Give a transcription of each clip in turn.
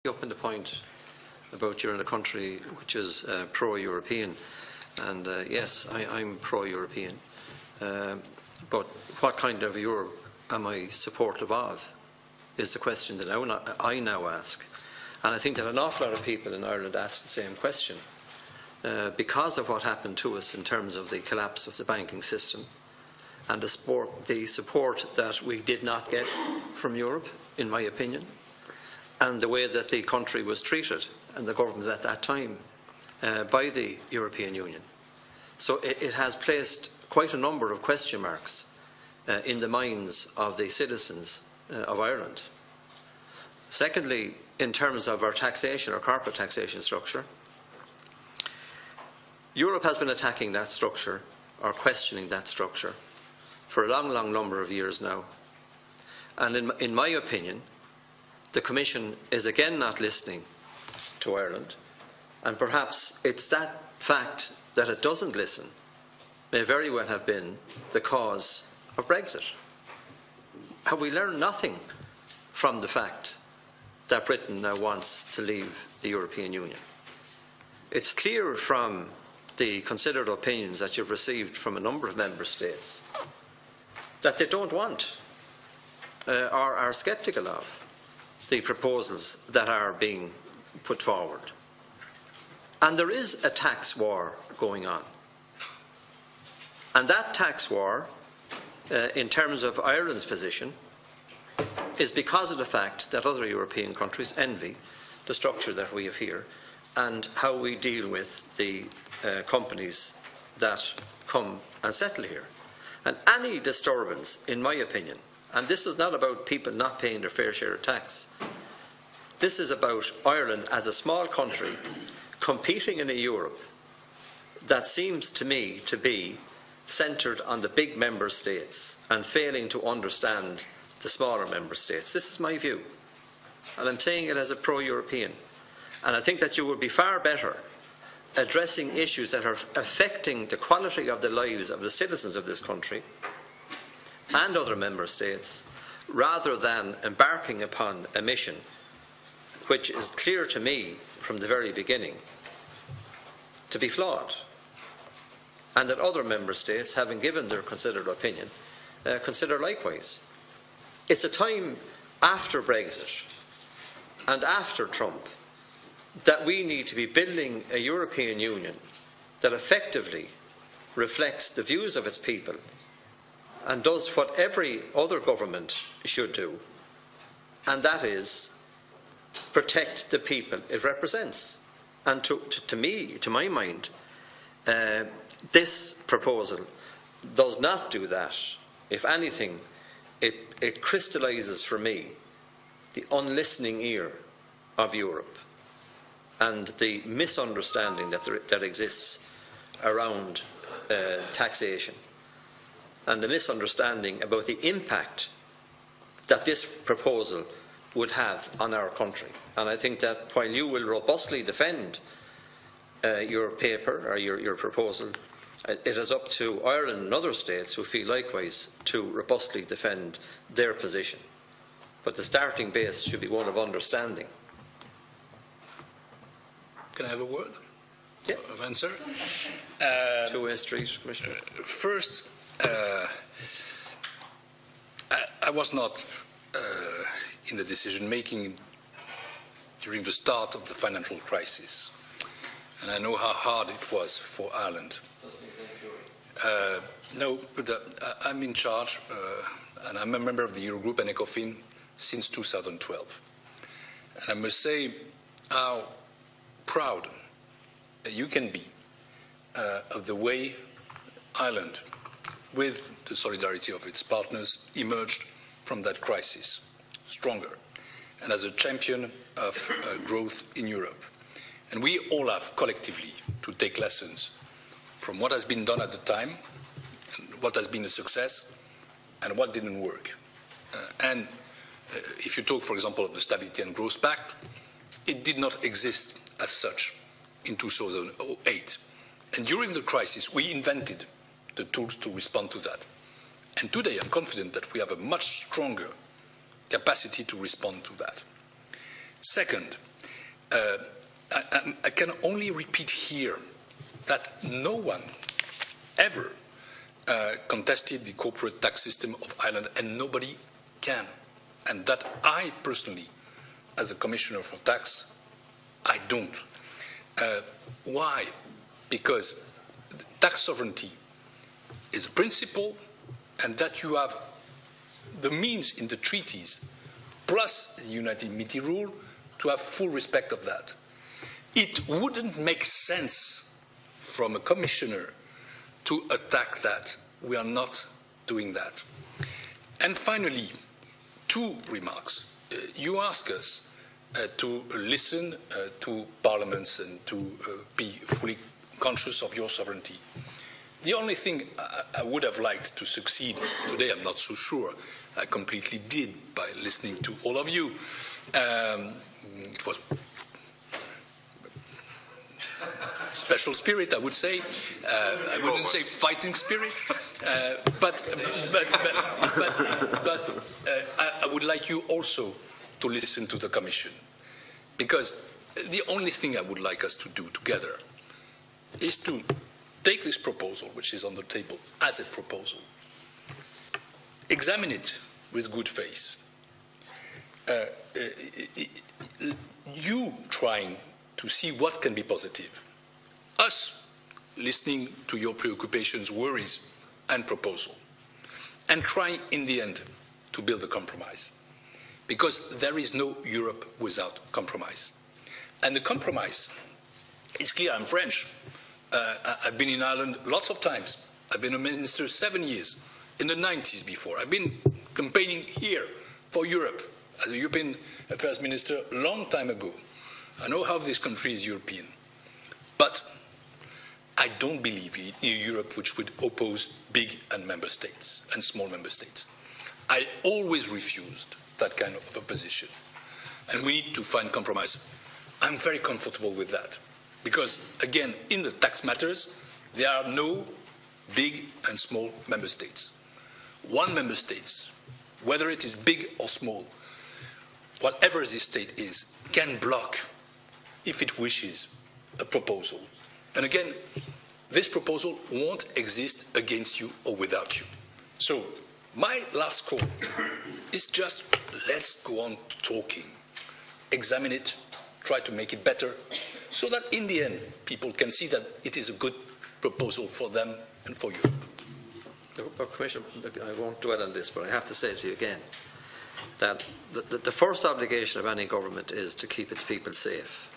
Up in the point about you're in a country which is pro-European, and yes, I'm pro-European, but what kind of Europe am I supportive of is the question that I now ask. And I think that an awful lot of people in Ireland ask the same question because of what happened to us in terms of the collapse of the banking system and the support that we did not get from Europe, in my opinion, and the way that the country was treated and the government at that time by the European Union. So it has placed quite a number of question marks in the minds of the citizens of Ireland. Secondly, in terms of our taxation, our corporate taxation structure, Europe has been attacking that structure or questioning that structure for a long, long number of years now. And in my opinion, the Commission is again not listening to Ireland, and perhaps it's that fact that it doesn't listen may very well have been the cause of Brexit. Have we learned nothing from the fact that Britain now wants to leave the European Union? It's clear from the considered opinions that you've received from a number of member states that they don't want or are sceptical of the proposals that are being put forward. And there is a tax war going on. And that tax war, in terms of Ireland's position, is because of the fact that other European countries envy the structure that we have here and how we deal with the companies that come and settle here. And any disturbance, in my opinion, and this is not about people not paying their fair share of tax. This is about Ireland as a small country competing in a Europe that seems to me to be centred on the big member states and failing to understand the smaller member states. This is my view. And I'm saying it as a pro-European. And I think that you would be far better addressing issues that are affecting the quality of the lives of the citizens of this country and other member states, rather than embarking upon a mission which is clear to me from the very beginning to be flawed, and that other member states, having given their considered opinion, consider likewise. It's a time after Brexit and after Trump that we need to be building a European Union that effectively reflects the views of its people and does what every other government should do, and that is protect the people it represents. And to me, to my mind, this proposal does not do that. If anything, it crystallises for me the unlistening ear of Europe and the misunderstanding that exists around taxation, and the misunderstanding about the impact that this proposal would have on our country. And I think that while you will robustly defend your paper or your proposal, it is up to Ireland and other states who feel likewise to robustly defend their position. But the starting base should be one of understanding. Can I have a word? Yeah. Of answer? Two-way street, Commissioner. First, I was not in the decision-making during the start of the financial crisis, and I know how hard it was for Ireland. No, but I'm in charge, and I'm a member of the Eurogroup and ECOFIN since 2012. And I must say how proud you can be of the way Ireland, with the solidarity of its partners, emerged from that crisis stronger and as a champion of growth in Europe. And we all have collectively to take lessons from what has been done at the time, and what has been a success, and what didn't work. If you talk, for example, of the Stability and Growth Pact, it did not exist as such in 2008. And during the crisis, we invented the tools to respond to that. And today, I'm confident that we have a much stronger capacity to respond to that. Second, I can only repeat here that no one ever contested the corporate tax system of Ireland, and nobody can. And that I personally, as a Commissioner for Tax, I don't. Why? Because tax sovereignty is a principle, and that you have the means in the treaties, plus the unanimity rule, to have full respect of that. It wouldn't make sense from a commissioner to attack that. We are not doing that. And finally, two remarks. You ask us to listen to parliaments and to be fully conscious of your sovereignty. The only thing I would have liked to succeed today, I'm not so sure I completely did by listening to all of you. It was special spirit, I would say. I wouldn't say fighting spirit, but I would like you also to listen to the Commission, because the only thing I would like us to do together is to take this proposal, which is on the table, as a proposal, examine it with good faith. You trying to see what can be positive, us listening to your preoccupations, worries, and proposal, and trying in the end to build a compromise. Because there is no Europe without compromise. And the compromise, it's clear, I'm French. I've been in Ireland lots of times. I've been a minister 7 years, in the 90s before. I've been campaigning here for Europe as a European Affairs Minister a long time ago. I know how this country is European. But I don't believe in a Europe which would oppose big and member states and small member states. I always refused that kind of a position. And we need to find compromise. I'm very comfortable with that. Because, again, in the tax matters, there are no big and small member states. One member state, whether it is big or small, whatever the state is, can block, if it wishes, a proposal. And again, this proposal won't exist against you or without you. So, my last call is just let's go on talking, examine it, try to make it better, so that in the end people can see that it is a good proposal for them and for you. Commissioner, I won't dwell on this, but I have to say to you again that the first obligation of any government is to keep its people safe.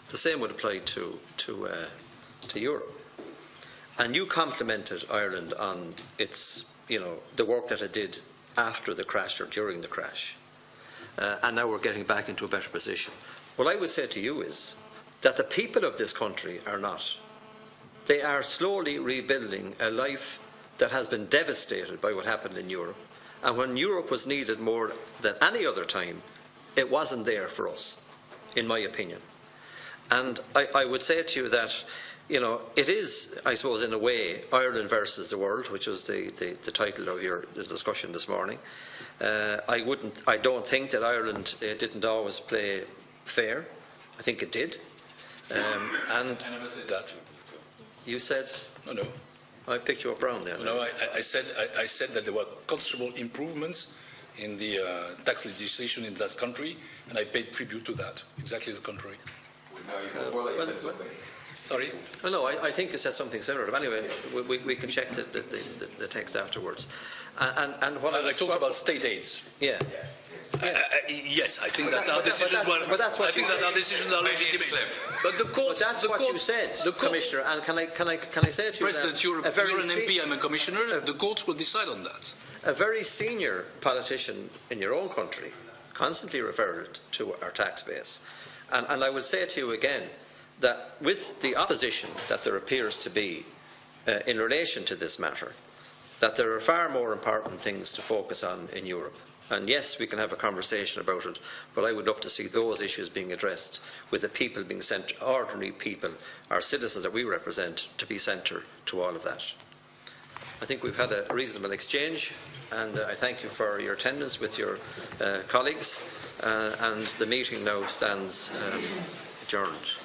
The same would apply to Europe. And you complimented Ireland on its, the work that it did after the crash or during the crash. And now we're getting back into a better position. What I would say to you is that the people of this country are not. They are slowly rebuilding a life that has been devastated by what happened in Europe. And when Europe was needed more than any other time, it wasn't there for us, in my opinion. And I would say to you that, it is, I suppose, in a way, Ireland versus the world, which was the title of your discussion this morning. I don't think that Ireland didn't always play fair. I think it did. And I never said that. You said? No. I picked you up wrong there. No, I said that there were considerable improvements in the tax legislation in that country, and I paid tribute to that. Exactly the contrary. Sorry? No, I think you said something similar. But anyway, we can check the text afterwards. And what I talked about state aids. Yeah. Yes, I think that our decisions are legitimate. But the court. That's what you said, Commissioner. And can I say to you, President, you're an MP. I'm a commissioner. The courts will decide on that. A very senior politician in your own country constantly referred to our tax base, and I would say to you again that with the opposition that there appears to be in relation to this matter, that there are far more important things to focus on in Europe. And yes, we can have a conversation about it, but I would love to see those issues being addressed with the people being sent, ordinary people, our citizens that we represent, to be centre to all of that. I think we've had a reasonable exchange, and I thank you for your attendance with your colleagues, and the meeting now stands adjourned.